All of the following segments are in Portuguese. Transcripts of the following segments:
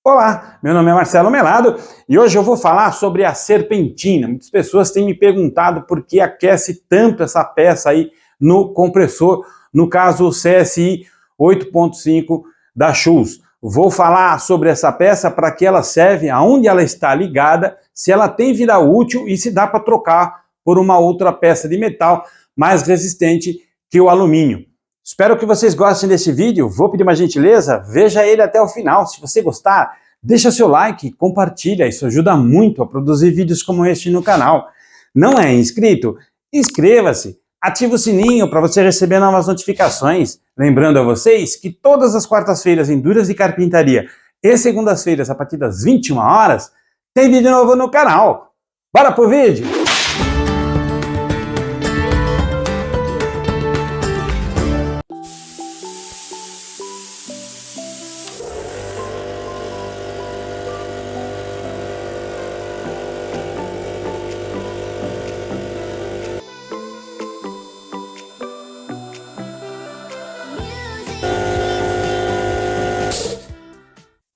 Olá, meu nome é Marcelo Melado e hoje eu vou falar sobre a serpentina. Muitas pessoas têm me perguntado por que aquece tanto essa peça aí no compressor, no caso o CSI 8.5 da Schultz. Vou falar sobre essa peça, para que ela serve, aonde ela está ligada, se ela tem vida útil e se dá para trocar por uma outra peça de metal mais resistente que o alumínio. Espero que vocês gostem desse vídeo. Vou pedir uma gentileza, veja ele até o final. Se você gostar, deixa seu like, compartilha, isso ajuda muito a produzir vídeos como este no canal. Não é inscrito? Inscreva-se, ative o sininho para você receber novas notificações. Lembrando a vocês que todas as quartas-feiras em Dúvidas de Carpintaria e segundas-feiras a partir das 21 horas, tem vídeo novo no canal. Bora pro vídeo?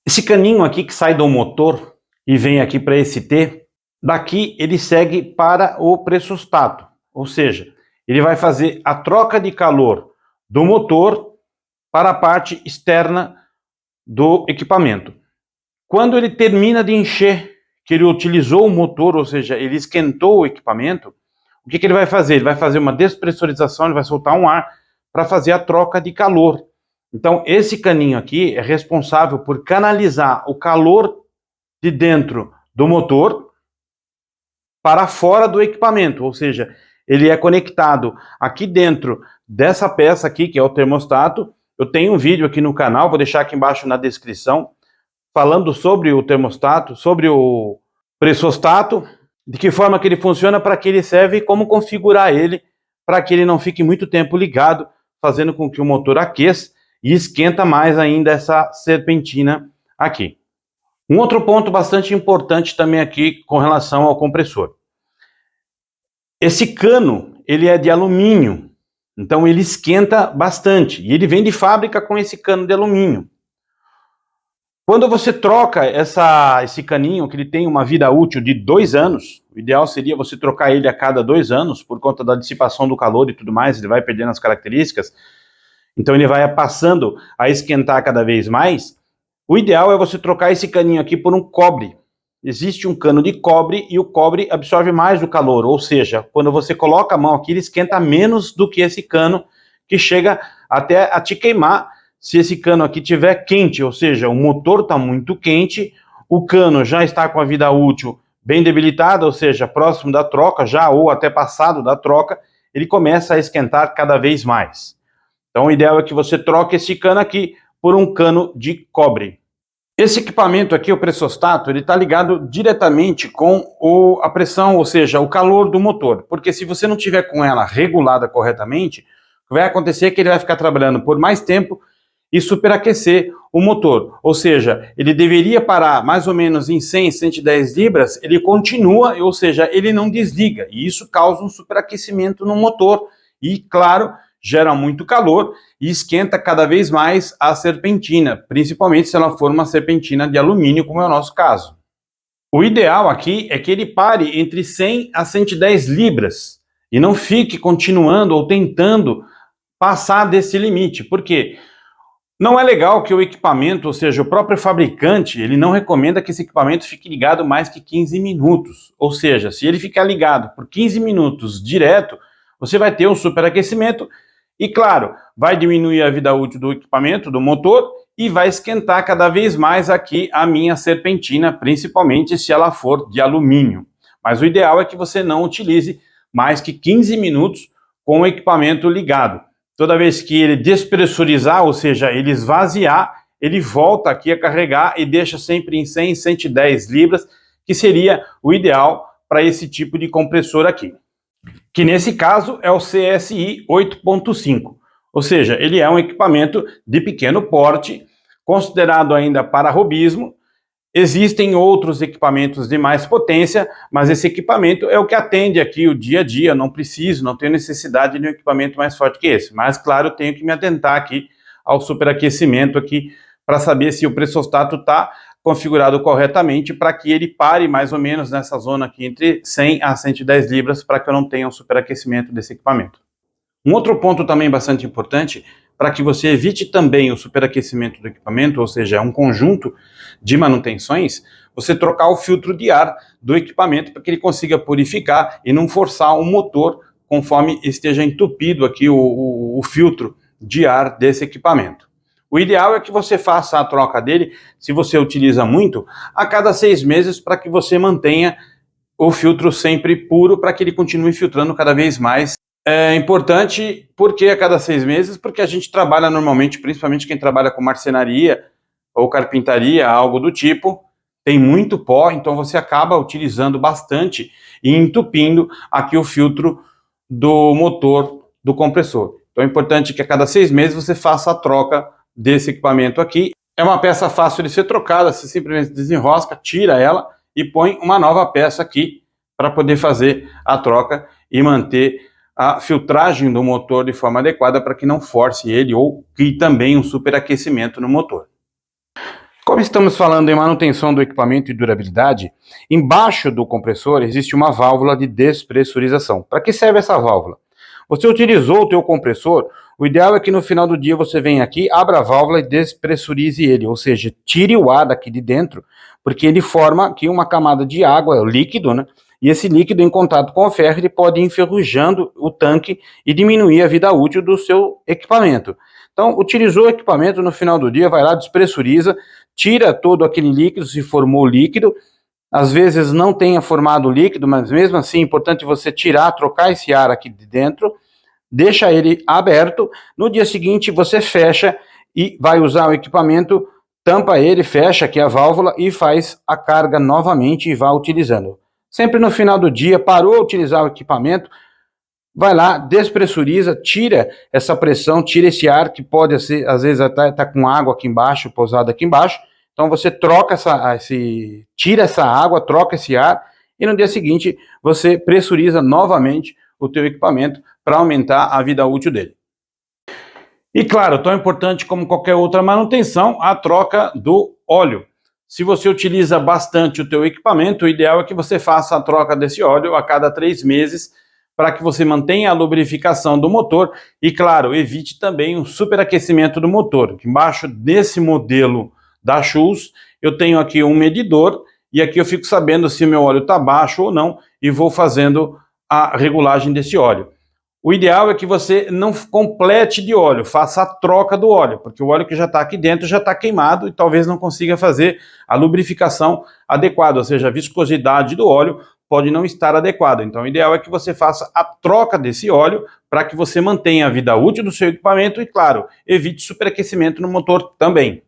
Esse caninho aqui que sai do motor e vem aqui para esse T, daqui ele segue para o pressostato, ou seja, ele vai fazer a troca de calor do motor para a parte externa do equipamento. Quando ele termina de encher, que ele utilizou o motor, ou seja, ele esquentou o equipamento, o que ele vai fazer? Ele vai fazer uma despressurização, ele vai soltar um ar para fazer a troca de calor. Então, esse caninho aqui é responsável por canalizar o calor de dentro do motor para fora do equipamento, ou seja, ele é conectado aqui dentro dessa peça aqui, que é o termostato. Eu tenho um vídeo aqui no canal, vou deixar aqui embaixo na descrição, falando sobre o termostato, sobre o pressostato, de que forma que ele funciona, para que ele serve e como configurar ele, para que ele não fique muito tempo ligado, fazendo com que o motor aqueça e esquenta mais ainda essa serpentina aqui. Um outro ponto bastante importante também aqui com relação ao compressor. Esse cano, ele é de alumínio, então ele esquenta bastante, e ele vem de fábrica com esse cano de alumínio. Quando você troca esse caninho, que ele tem uma vida útil de 2 anos, o ideal seria você trocar ele a cada 2 anos, por conta da dissipação do calor e tudo mais, ele vai perdendo as características, então ele vai passando a esquentar cada vez mais. O ideal é você trocar esse caninho aqui por um cobre. Existe um cano de cobre e o cobre absorve mais o calor, ou seja, quando você coloca a mão aqui, ele esquenta menos do que esse cano, que chega até a te queimar se esse cano aqui estiver quente, ou seja, o motor está muito quente, o cano já está com a vida útil bem debilitada, ou seja, próximo da troca já, ou até passado da troca, ele começa a esquentar cada vez mais. Então o ideal é que você troque esse cano aqui por um cano de cobre. Esse equipamento aqui, o pressostato, ele está ligado diretamente com a pressão, ou seja, o calor do motor. Porque se você não tiver com ela regulada corretamente, o que vai acontecer é que ele vai ficar trabalhando por mais tempo e superaquecer o motor. Ou seja, ele deveria parar mais ou menos em 100, 110 libras, ele continua, ou seja, ele não desliga. E isso causa um superaquecimento no motor e, claro, gera muito calor e esquenta cada vez mais a serpentina, principalmente se ela for uma serpentina de alumínio, como é o nosso caso. O ideal aqui é que ele pare entre 100 a 110 libras e não fique continuando ou tentando passar desse limite, porque não é legal que o equipamento, ou seja, o próprio fabricante, ele não recomenda que esse equipamento fique ligado mais que 15 minutos. Ou seja, se ele ficar ligado por 15 minutos direto, você vai ter um superaquecimento e, claro, vai diminuir a vida útil do equipamento, do motor, e vai esquentar cada vez mais aqui a minha serpentina, principalmente se ela for de alumínio. Mas o ideal é que você não utilize mais que 15 minutos com o equipamento ligado. Toda vez que ele despressurizar, ou seja, ele esvaziar, ele volta aqui a carregar e deixa sempre em 100, 110 libras, que seria o ideal para esse tipo de compressor aqui. Que nesse caso é o CSI 8.5, ou seja, ele é um equipamento de pequeno porte, considerado ainda para robismo. Existem outros equipamentos de mais potência, mas esse equipamento é o que atende aqui o dia a dia, não tenho necessidade de um equipamento mais forte que esse. Mas, claro, eu tenho que me atentar aqui ao superaquecimento aqui, para saber se o pressostato está configurado corretamente para que ele pare mais ou menos nessa zona aqui entre 100 a 110 libras para que eu não tenha um superaquecimento desse equipamento. Um outro ponto também bastante importante para que você evite também o superaquecimento do equipamento, ou seja, um conjunto de manutenções, você trocar o filtro de ar do equipamento para que ele consiga purificar e não forçar o motor conforme esteja entupido aqui o filtro de ar desse equipamento. O ideal é que você faça a troca dele, se você utiliza muito, a cada 6 meses para que você mantenha o filtro sempre puro para que ele continue filtrando cada vez mais. É importante porque a cada 6 meses, porque a gente trabalha normalmente, principalmente quem trabalha com marcenaria ou carpintaria, algo do tipo, tem muito pó, então você acaba utilizando bastante e entupindo aqui o filtro do motor do compressor. Então é importante que a cada 6 meses você faça a troca desse equipamento aqui. É uma peça fácil de ser trocada, você simplesmente desenrosca, tira ela e põe uma nova peça aqui para poder fazer a troca e manter a filtragem do motor de forma adequada para que não force ele ou crie também um superaquecimento no motor. Como estamos falando em manutenção do equipamento e durabilidade, embaixo do compressor existe uma válvula de despressurização. Para que serve essa válvula? Você utilizou o teu compressor, o ideal é que no final do dia você venha aqui, abra a válvula e despressurize ele, ou seja, tire o ar daqui de dentro, porque ele forma aqui uma camada de água, é o líquido, né? E esse líquido em contato com o ferro ele pode ir enferrujando o tanque e diminuir a vida útil do seu equipamento. Então, utilizou o equipamento, no final do dia vai lá, despressuriza, tira todo aquele líquido, se formou líquido. Às vezes não tenha formado líquido, mas mesmo assim é importante você tirar, trocar esse ar aqui de dentro, deixa ele aberto. No dia seguinte você fecha e vai usar o equipamento, tampa ele, fecha aqui a válvula e faz a carga novamente e vai utilizando. Sempre no final do dia, parou a utilizar o equipamento, vai lá, despressuriza, tira essa pressão, tira esse ar que pode ser, às vezes até tá com água aqui embaixo, pousada aqui embaixo. Então você troca tira essa água, troca esse ar e no dia seguinte você pressuriza novamente o teu equipamento para aumentar a vida útil dele. E claro, tão importante como qualquer outra manutenção, a troca do óleo. Se você utiliza bastante o teu equipamento, o ideal é que você faça a troca desse óleo a cada 3 meses para que você mantenha a lubrificação do motor e, claro, evite também um superaquecimento do motor. Embaixo desse modelo da Schultz, eu tenho aqui um medidor e aqui eu fico sabendo se o meu óleo está baixo ou não e vou fazendo a regulagem desse óleo. O ideal é que você não complete de óleo, faça a troca do óleo, porque o óleo que já está aqui dentro já está queimado e talvez não consiga fazer a lubrificação adequada, ou seja, a viscosidade do óleo pode não estar adequada. Então o ideal é que você faça a troca desse óleo para que você mantenha a vida útil do seu equipamento e, claro, evite superaquecimento no motor também.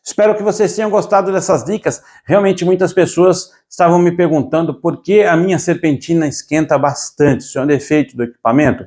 Espero que vocês tenham gostado dessas dicas. Realmente muitas pessoas estavam me perguntando por que a minha serpentina esquenta bastante. Isso é um defeito do equipamento?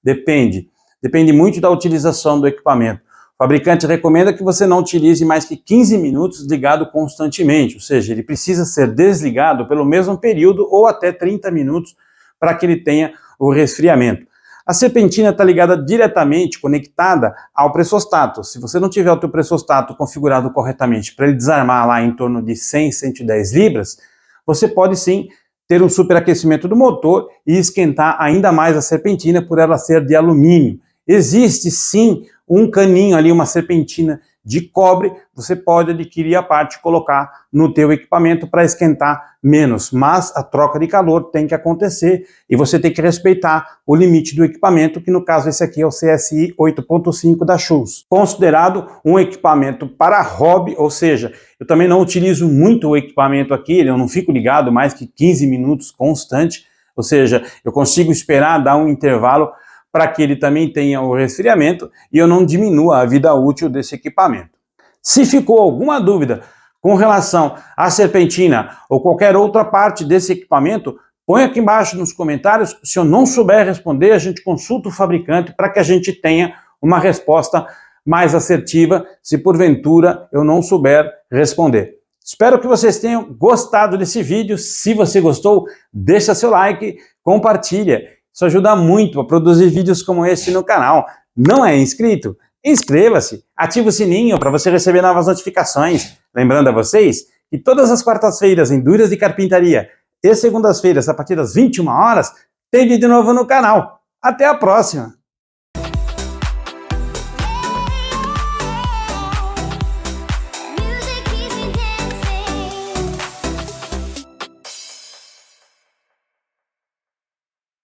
Depende. Depende muito da utilização do equipamento. O fabricante recomenda que você não utilize mais que 15 minutos ligado constantemente, ou seja, ele precisa ser desligado pelo mesmo período ou até 30 minutos para que ele tenha o resfriamento. A serpentina está ligada diretamente, conectada ao pressostato. Se você não tiver o teu pressostato configurado corretamente para ele desarmar lá em torno de 100, 110 libras, você pode sim ter um superaquecimento do motor e esquentar ainda mais a serpentina por ela ser de alumínio. Existe sim um caninho ali, uma serpentina de cobre, você pode adquirir a parte e colocar no teu equipamento para esquentar menos, mas a troca de calor tem que acontecer e você tem que respeitar o limite do equipamento, que no caso esse aqui é o CSI 8.5 da Schultz, considerado um equipamento para hobby, ou seja, eu também não utilizo muito o equipamento aqui, eu não fico ligado mais que 15 minutos constante, ou seja, eu consigo esperar dar um intervalo para que ele também tenha o resfriamento e eu não diminua a vida útil desse equipamento. Se ficou alguma dúvida com relação à serpentina ou qualquer outra parte desse equipamento, põe aqui embaixo nos comentários. Se eu não souber responder, a gente consulta o fabricante para que a gente tenha uma resposta mais assertiva, se porventura eu não souber responder. Espero que vocês tenham gostado desse vídeo. Se você gostou, deixa seu like, compartilha. Isso ajuda muito a produzir vídeos como esse no canal. Não é inscrito? inscreva-se, ative o sininho para você receber novas notificações. Lembrando a vocês que todas as quartas-feiras em Dúvidas de Carpintaria e segundas-feiras a partir das 21 horas tem vídeo novo no canal. Até a próxima!